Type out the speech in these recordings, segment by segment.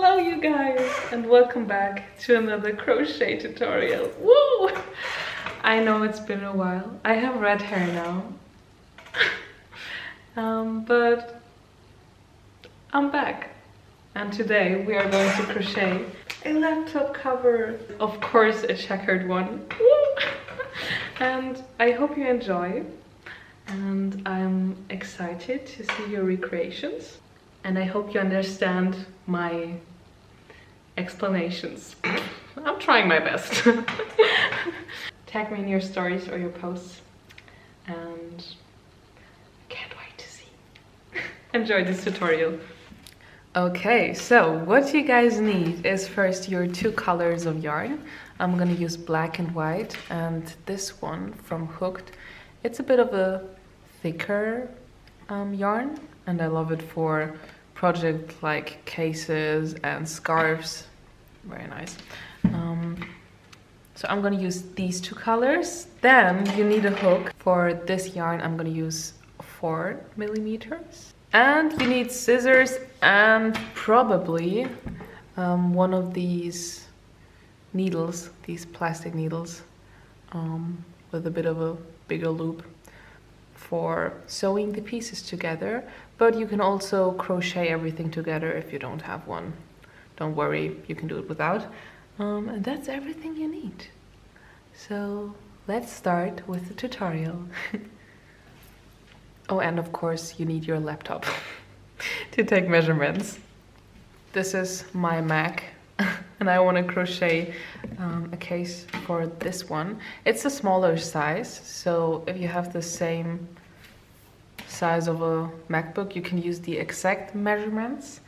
Hello you guys, and welcome back to another crochet tutorial. Woo! I know it's been a while. I have red hair now. But I'm back. And today we are going to crochet a laptop cover. Of course a checkered one. Woo! And I hope you enjoy. And I'm excited to see your recreations. And I hope you understand my explanations. I'm trying my best. Tag me in your stories or your posts. And I can't wait to see. Enjoy this tutorial. Okay, so what you guys need is first your two colors of yarn. I'm gonna use black and white, and this one from Hooked. It's a bit of a thicker yarn, and I love it for projects like cases and scarves. Very nice. So I'm gonna use these two colors. Then you need a hook. For this yarn I'm gonna use 4mm. And you need scissors and probably one of these needles, these plastic needles, with a bit of a bigger loop for sewing the pieces together. But you can also crochet everything together if you don't have one. Don't worry, you can do it without. And that's everything you need. So let's start with the tutorial. Oh, and of course you need your laptop to take measurements. This is my Mac and I want to crochet a case for this one. It's a smaller size, so if you have the same size of a MacBook, you can use the exact measurements.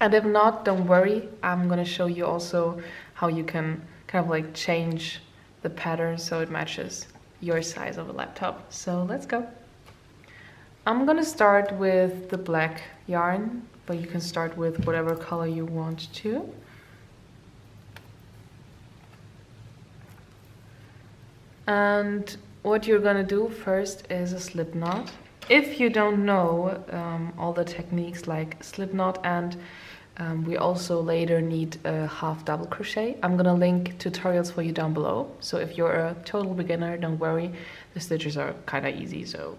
And if not, don't worry, I'm gonna show you also how you can kind of like change the pattern so it matches your size of a laptop. So let's go. I'm gonna start with the black yarn, but you can start with whatever color you want to. And what you're gonna do first is a slip knot. If you don't know all the techniques like slip knot, and we also later need a half double crochet, I'm gonna link tutorials for you down below. So if you're a total beginner, don't worry, the stitches are kind of easy, so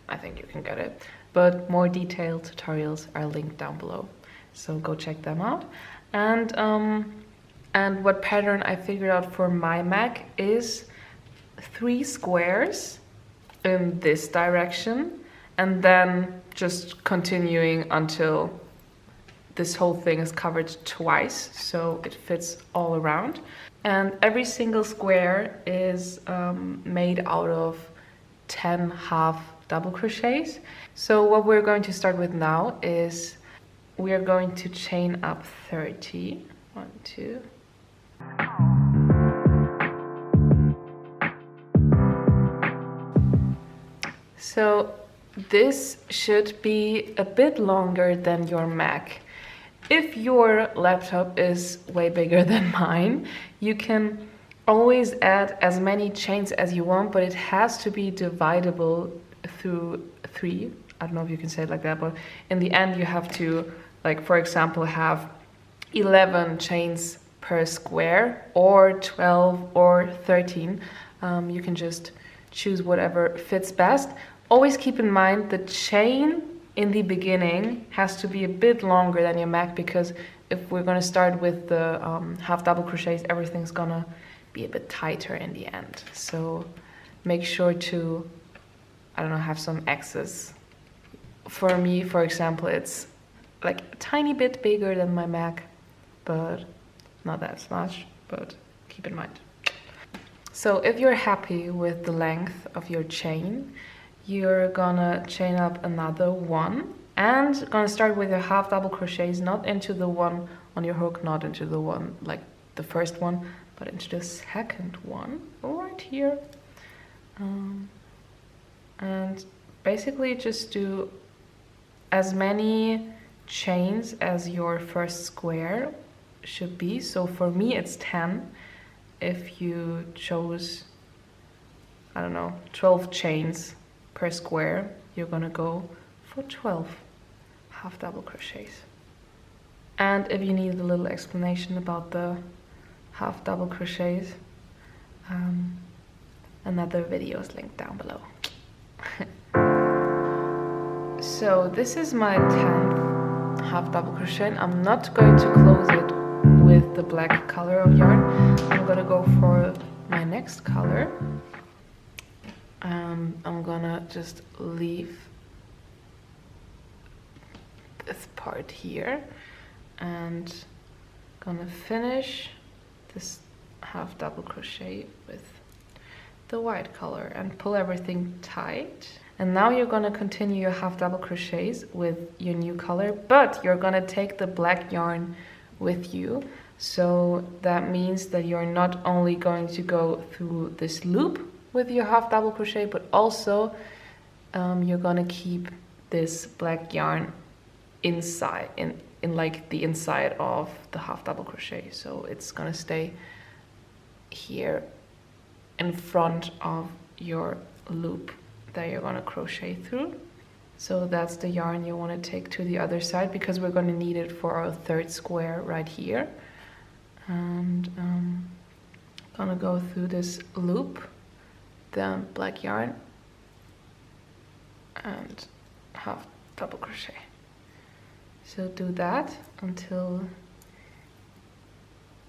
I think you can get it. But more detailed tutorials are linked down below, so go check them out. And what pattern I figured out for my Mac is 3 squares in this direction, and then just continuing until this whole thing is covered twice, so it fits all around. And every single square is made out of 10 half double crochets. So what we're going to start with now is we are going to chain up 30. 1, 2. So this should be a bit longer than your Mac. If your laptop is way bigger than mine, you can always add as many chains as you want, but it has to be dividable through 3. I don't know if you can say it like that, but in the end you have to, like, for example, have 11 chains per square, or 12 or 13. You can just choose whatever fits best. Always keep in mind the chain in the beginning has to be a bit longer than your Mac, because if we're going to start with the half double crochets, everything's gonna be a bit tighter in the end. So make sure to, I don't know, have some excess. For me, for example, it's like a tiny bit bigger than my Mac, but not that much, but keep in mind. So if you're happy with the length of your chain, you're gonna chain up another 1 and gonna start with your half double crochets, not into the one on your hook, not into the one like the first one, but into the second one right here. And basically just do as many chains as your first square should be. So for me it's 10. If you chose, I don't know, 12 chains per square, you're gonna go for 12 half double crochets. And if you need a little explanation about the half double crochets, another video is linked down below. So this is my 10th half double crochet. I'm not going to close it with the black color of yarn. I'm gonna go for my next color. I'm gonna just leave this part here and gonna finish this half double crochet with the white color and pull everything tight. And now you're gonna continue your half double crochets with your new color, but you're gonna take the black yarn with you. So that means that you're not only going to go through this loop with your half double crochet, but also you're gonna keep this black yarn inside, in like the inside of the half double crochet. So it's gonna stay here in front of your loop that you're gonna crochet through. So that's the yarn you want to take to the other side, because we're going to need it for our third square right here. And gonna go through this loop, the black yarn, and half double crochet. So do that until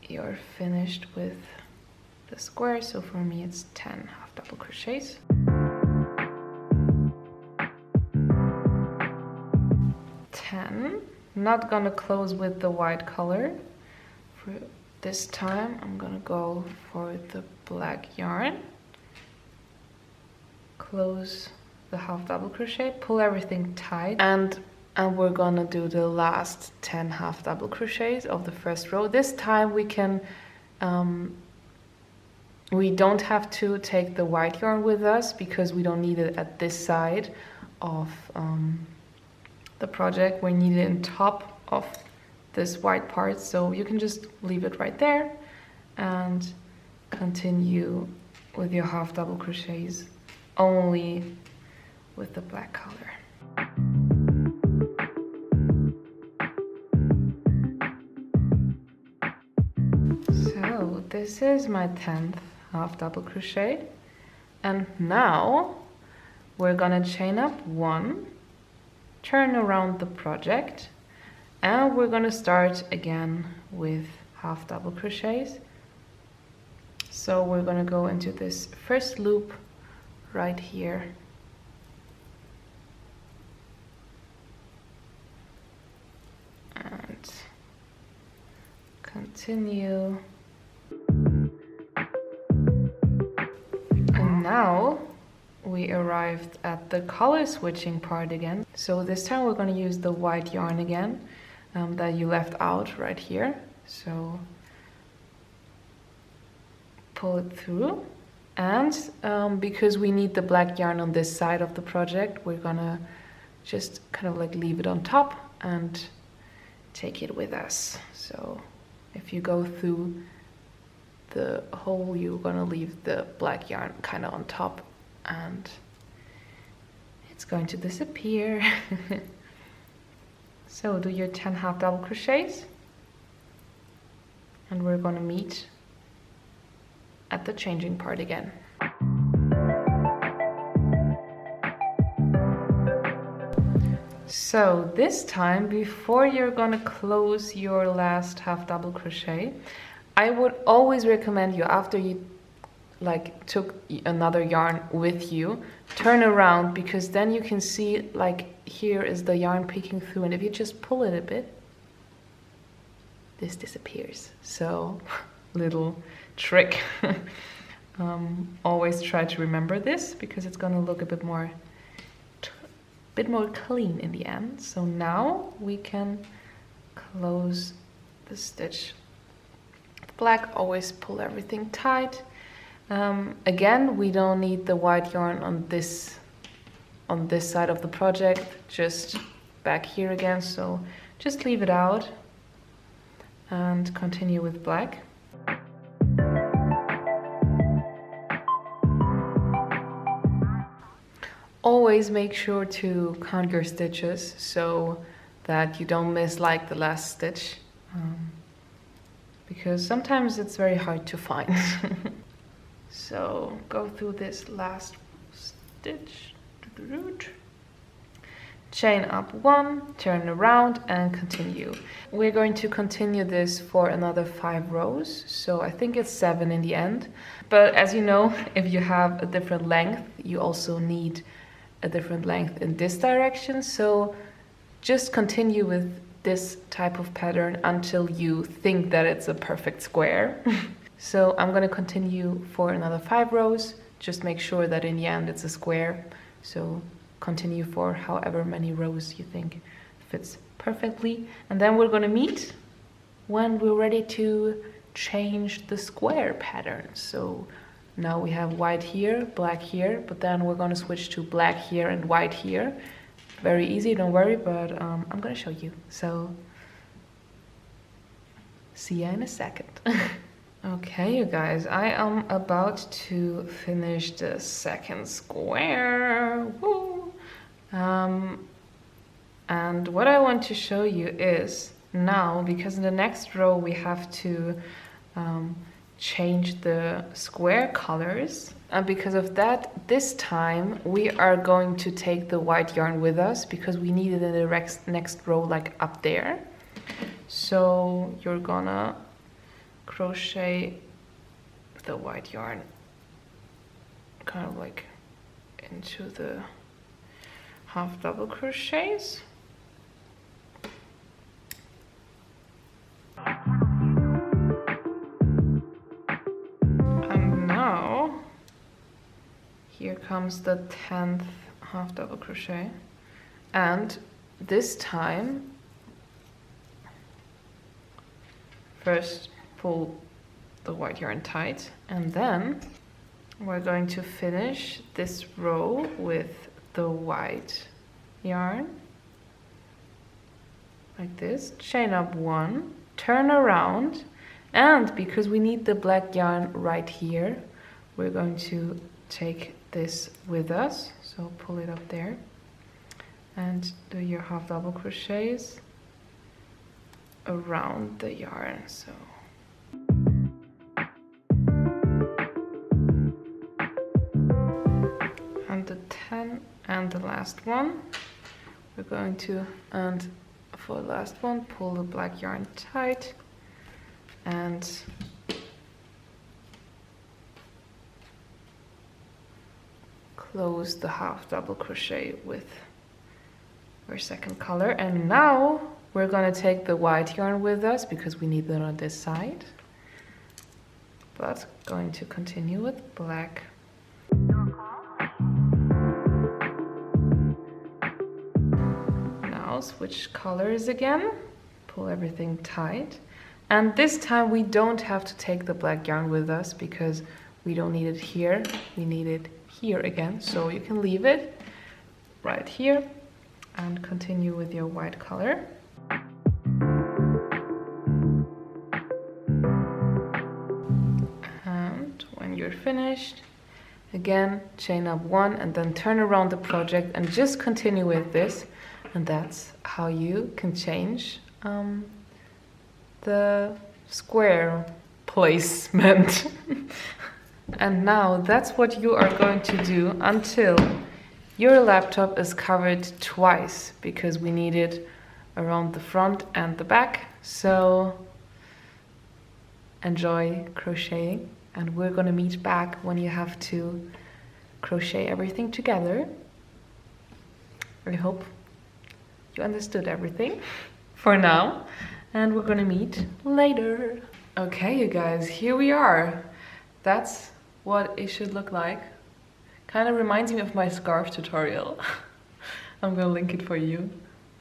you're finished with the square. So for me it's 10 half double crochets. Not gonna close with the white color. For this time I'm gonna go for the black yarn, close the half double crochet, pull everything tight, and we're gonna do the last 10 half double crochets of the first row. This time we can we don't have to take the white yarn with us because we don't need it at this side of the project. We need it on top of this white part, so you can just leave it right there and continue with your half double crochets only with the black color. So this is my 10th half double crochet, and now we're gonna chain up 1, turn around the project, and we're gonna start again with half double crochets. So we're gonna go into this first loop right here, and continue. And now we arrived at the color switching part again. So this time we're going to use the white yarn again that you left out right here. So pull it through, and because we need the black yarn on this side of the project, we're gonna just kind of like leave it on top and take it with us. So if you go through the hole, you're gonna leave the black yarn kind of on top and it's going to disappear. So do your 10 half double crochets, and we're gonna meet at the changing part again. So this time, before you're gonna close your last half double crochet, I would always recommend you, after you like took another yarn with you, turn around, because then you can see like here is the yarn peeking through, and if you just pull it a bit, this disappears. So little trick. Always try to remember this, because it's gonna look a bit more clean in the end. So now we can close the stitch. Black, always pull everything tight. Again, we don't need the white yarn on this side of the project, just back here again, so just leave it out and continue with black. Always make sure to count your stitches. So that you don't miss like the last stitch, because sometimes it's very hard to find. So go through this last stitch, chain up 1, turn around and continue. We're going to continue this for another 5 rows, so I think it's 7 in the end. But as you know, if you have a different length, you also need a different length in this direction, so just continue with this type of pattern until you think that it's a perfect square. So I'm going to continue for another 5 rows, just make sure that in the end it's a square. So continue for however many rows you think fits perfectly, and then we're going to meet when we're ready to change the square pattern. So now we have white here, black here, but then we're going to switch to black here and white here. Very easy, don't worry, but I'm going to show you. So see ya in a second. Okay, you guys, I am about to finish the second square. Woo! And what I want to show you is now, because in the next row we have to change the square colors, and because of that, this time we are going to take the white yarn with us because we need it in the next row, like up there. So you're gonna crochet the white yarn kind of like into the half double crochets. And now here comes the 10th half double crochet, and this time first pull the white yarn tight, and then we're going to finish this row with the white yarn like this, chain up 1, turn around, and because we need the black yarn right here, we're going to take this with us. So pull it up there and do your half double crochets around the yarn. So and the 10 and the last one we're going to, and for the last one, pull the black yarn tight and close the half double crochet with our second color. And now we're going to take the white yarn with us because we need it on this side, but going to continue with black. Now switch colors again, pull everything tight, and this time we don't have to take the black yarn with us because we don't need it here, we need it here again, so you can leave it right here and continue with your white color. And when you're finished, again chain up 1 and then turn around the project and just continue with this, and that's how you can change the square placement. And now that's what you are going to do until your laptop is covered twice, because we need it around the front and the back. So enjoy crocheting, and we're gonna meet back when you have to crochet everything together. I hope you understood everything for now, and we're gonna meet later. Okay, you guys, here we are. That's what it should look like. Kind of reminds me of my scarf tutorial. I'm gonna link it for you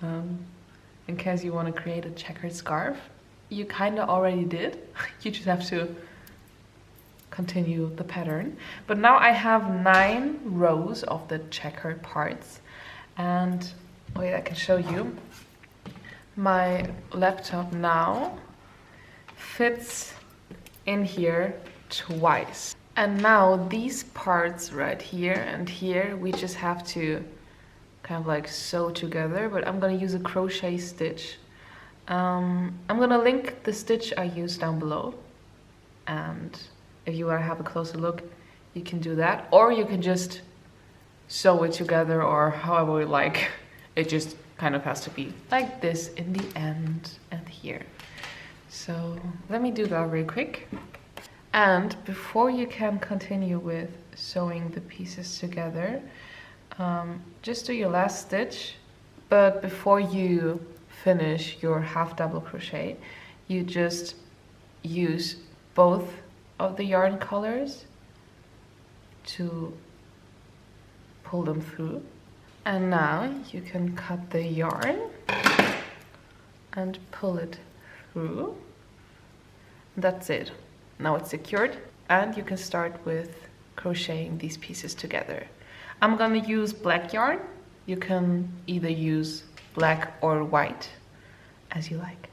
in case you want to create a checkered scarf. You kind of already did. You just have to continue the pattern. But now I have 9 rows of the checkered parts, and wait, I can show you. My laptop now fits in here twice. And now these parts right here and here, we just have to kind of like sew together, but I'm gonna use a crochet stitch. I'm gonna link the stitch I used down below, and if you want to have a closer look, you can do that, or you can just sew it together, or however you like. It just kind of has to be like this in the end and here. So let me do that real quick. And before you can continue with sewing the pieces together, just do your last stitch, but before you finish your half double crochet, you just use both of the yarn colors to pull them through. And now you can cut the yarn and pull it through. That's it. Now it's secured, and you can start with crocheting these pieces together. I'm gonna use black yarn. You can either use black or white, as you like.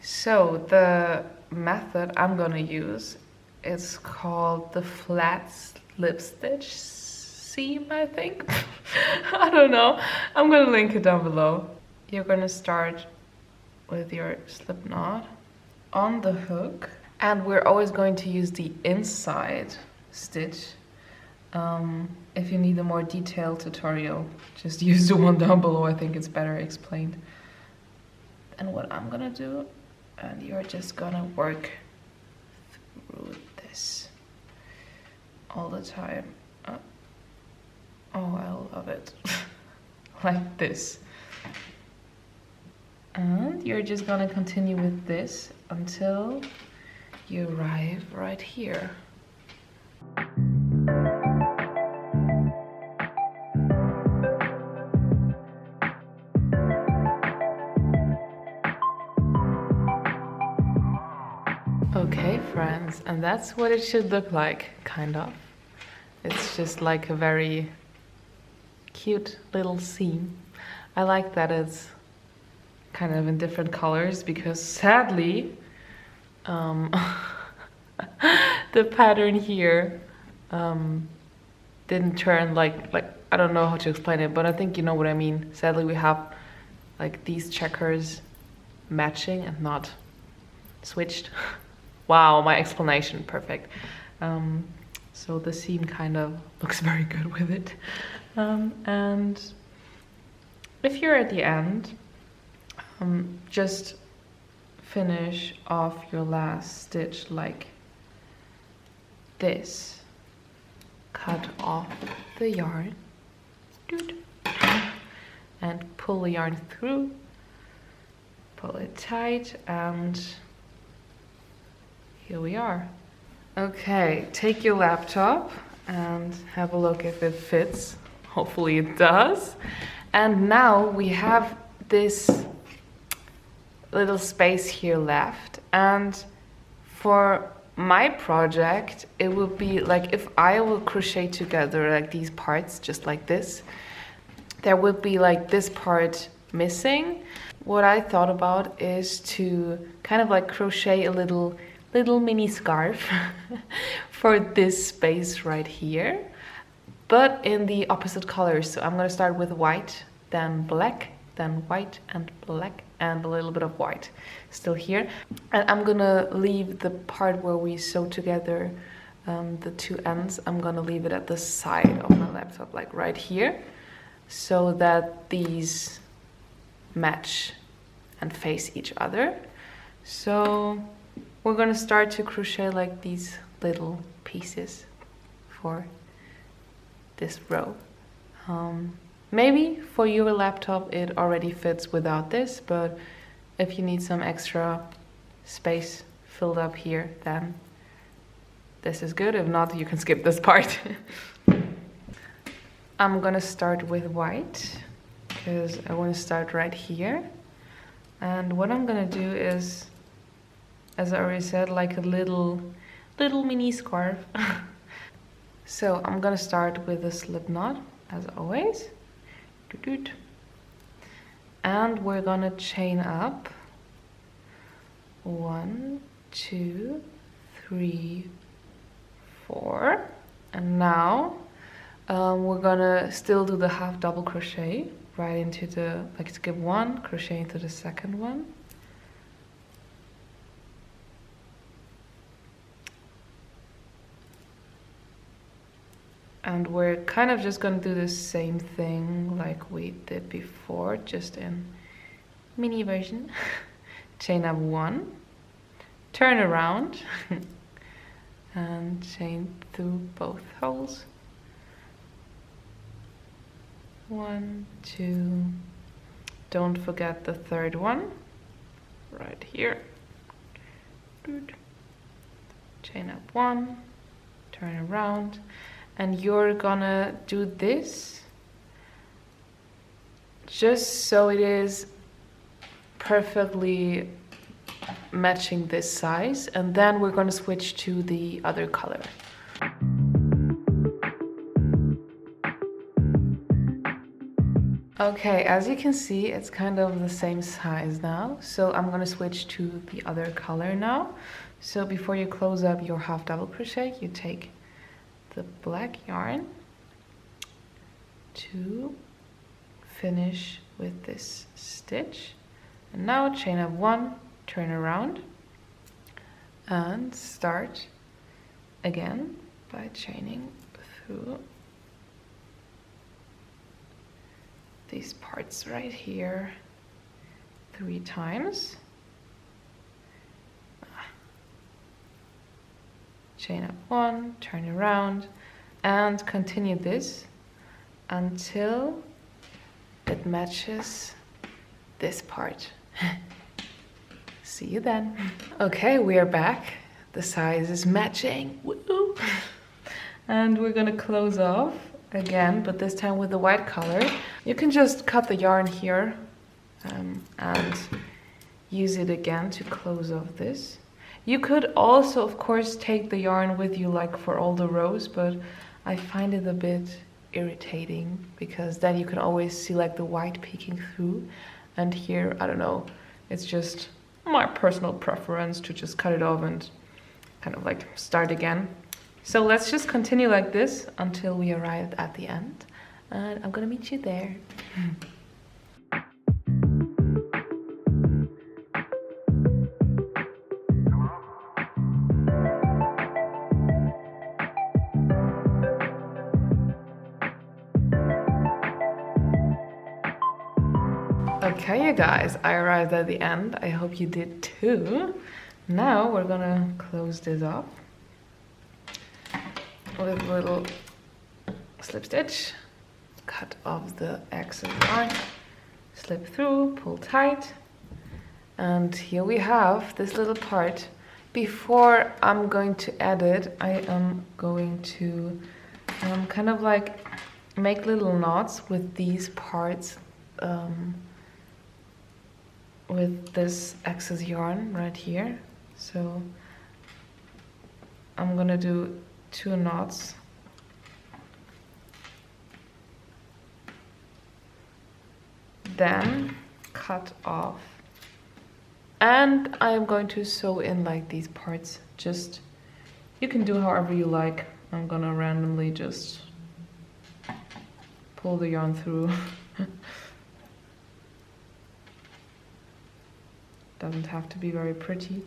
So the method I'm gonna use is called the flat slip stitch seam, I think. I don't know. I'm gonna link it down below. You're gonna start with your slip knot on the hook, and we're always going to use the inside stitch. If you need a more detailed tutorial, just use the one down below. I think it's better explained. And what I'm gonna do, and you're just gonna work through this all the time. Oh, I love it. Like this. And you're just gonna continue with this until you arrive right here. Okay, friends, and that's what it should look like, kind of. It's just like a very cute little seam. I like that it's kind of in different colors, because sadly the pattern here didn't turn like I don't know how to explain it, but I think you know what I mean. Sadly, we have like these checkers matching and not switched. Wow, my explanation, perfect. So the seam kind of looks very good with it. And if you're at the end, just finish off your last stitch like this. Cut off the yarn and pull the yarn through, pull it tight, and here we are. Okay, take your laptop and have a look if it fits. Hopefully it does. And now we have this little space here left, and for my project it would be like if I will crochet together like these parts just like this, there would be like this part missing. What I thought about is to kind of like crochet a little mini scarf for this space right here, but in the opposite colors. So I'm gonna start with white, then black, then white and black, and a little bit of white still here. And I'm gonna leave the part where we sew together the two ends, I'm gonna leave it at the side of my laptop, like right here, so that these match and face each other. So we're gonna start to crochet like these little pieces for this row. Maybe for your laptop it already fits without this, but if you need some extra space filled up here, then this is good. If not, you can skip this part. I'm gonna start with white because I want to start right here. And what I'm gonna do is, as I already said, like a little mini scarf. So I'm gonna start with a slip knot as always. And we're gonna chain up 1, 2, 3, 4. And now we're gonna still do the half double crochet right into the, like skip one, crochet into the second one. And we're kind of just gonna do the same thing like we did before, just in mini version. Chain up one, turn around, and chain through both holes. 1, 2, don't forget the third one, right here. Chain up one, turn around, and you're gonna do this just so it is perfectly matching this size, and then we're gonna switch to the other color. Okay, as you can see, it's kind of the same size now, so I'm gonna switch to the other color now. So before you close up your half double crochet, you take the black yarn to finish with this stitch, and now chain up one, turn around, and start again by chaining through these parts right here 3 times. Chain up one, turn around, and continue this until it matches this part. See you then. Okay, we are back. The size is matching. Woo! And we're gonna close off again, but this time with the white color. You can just cut the yarn here and use it again to close off this. You could also, of course, take the yarn with you like for all the rows, but I find it a bit irritating because then you can always see like the white peeking through, and here, I don't know, it's just my personal preference to just cut it off and kind of like start again. So let's just continue like this until we arrive at the end, and I'm gonna meet you there. Okay, you guys, I arrived at the end. I hope you did too. Now we're gonna close this off with a little slip stitch, cut off the excess yarn, slip through, pull tight, and here we have this little part. Before I'm going to add it, I am going to kind of like make little knots with these parts, with this excess yarn right here. So I'm gonna do 2 knots, then cut off, and I'm going to sew in like these parts. Just, you can do however you like. I'm gonna randomly just pull the yarn through. Doesn't have to be very pretty.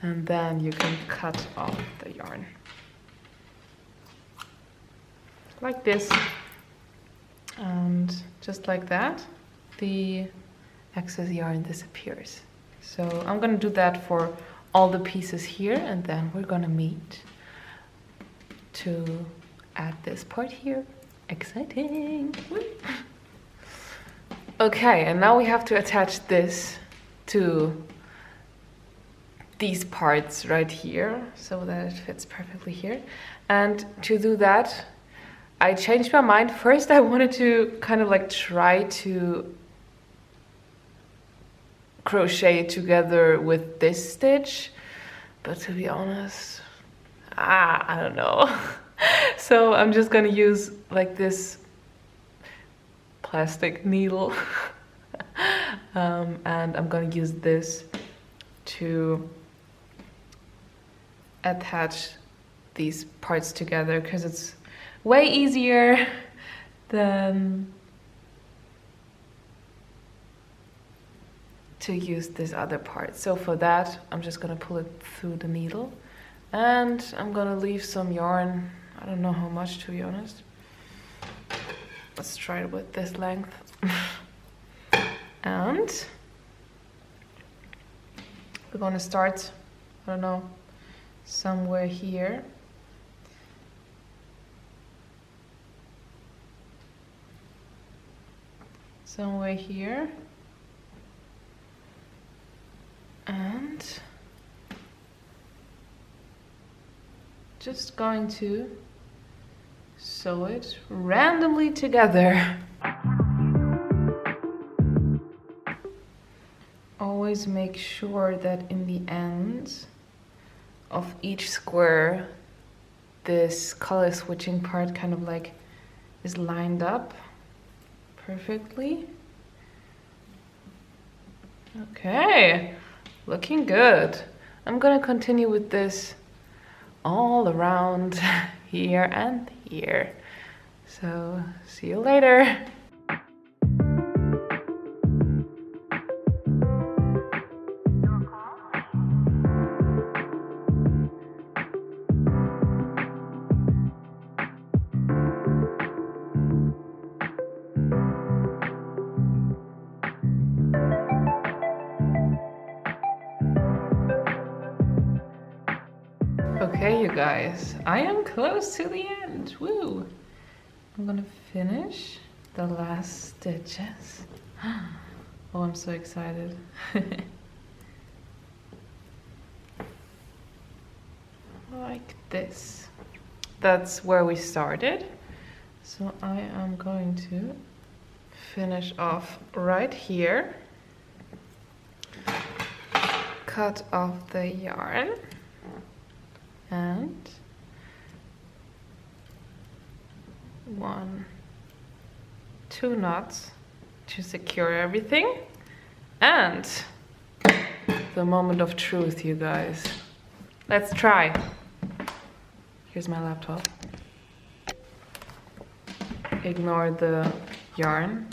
And then you can cut off the yarn like this, and just like that the excess yarn disappears. So I'm gonna do that for all the pieces here, and then we're gonna meet to add this part here. Exciting! Okay, and now we have to attach this to these parts right here so that it fits perfectly here. And to do that, I changed my mind. First I wanted to kind of like try to crochet together with this stitch, but to be honest, I don't know. So I'm just gonna use like this plastic needle and I'm gonna use this to attach these parts together, because it's way easier than to use this other part. So for that, I'm just gonna pull it through the needle, and I'm gonna leave some yarn. I don't know how much, to be honest. Let's try it with this length. And we're gonna start, I don't know, somewhere here. Somewhere here. And just going to sew it randomly together. Always make sure that in the end of each square, this color switching part kind of like is lined up perfectly. Okay, looking good. I'm gonna continue with this all around here and here. So see you later. Okay, you guys, I am close to the end. Woo! I'm gonna finish the last stitches. Oh, I'm so excited. Like this. That's where we started. So I am going to finish off right here. Cut off the yarn. And 1, 2 knots to secure everything. And the moment of truth, you guys. Let's try. Here's my laptop. Ignore the yarn.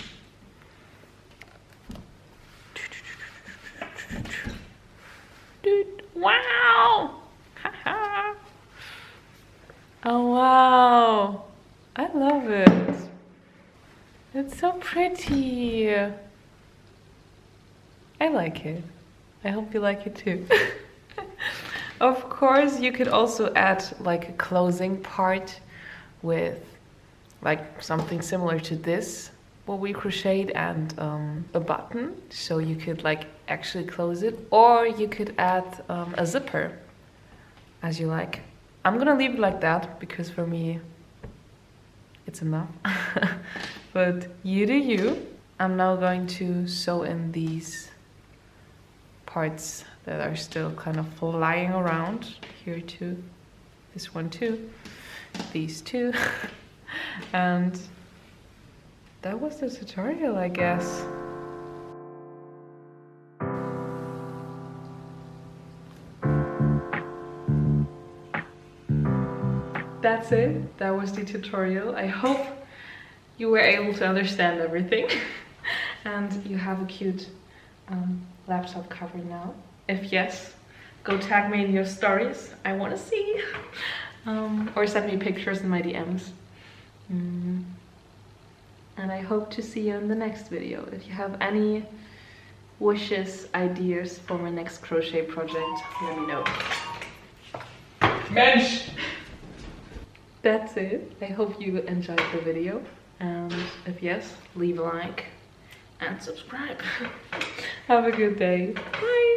Dude, wow! Oh wow, I love it. It's so pretty. I like it. I hope you like it too. Of course, you could also add like a closing part with like something similar to this, what we crocheted, and a button. So you could like actually close it, or you could add a zipper as you like. I'm gonna leave it like that because for me it's enough. But you do you. I'm now going to sew in these parts that are still kind of flying around. Here too, this one too, these two. And that was the tutorial, I guess. That's it. That was the tutorial. I hope you were able to understand everything. And you have a cute laptop cover now. If yes, go tag me in your stories. I want to see. Or send me pictures in my DMs. And I hope to see you in the next video. If you have any wishes, ideas for my next crochet project, let me know. Mensch! That's it. I hope you enjoyed the video. And if yes, leave a like and subscribe. Have a good day. Bye!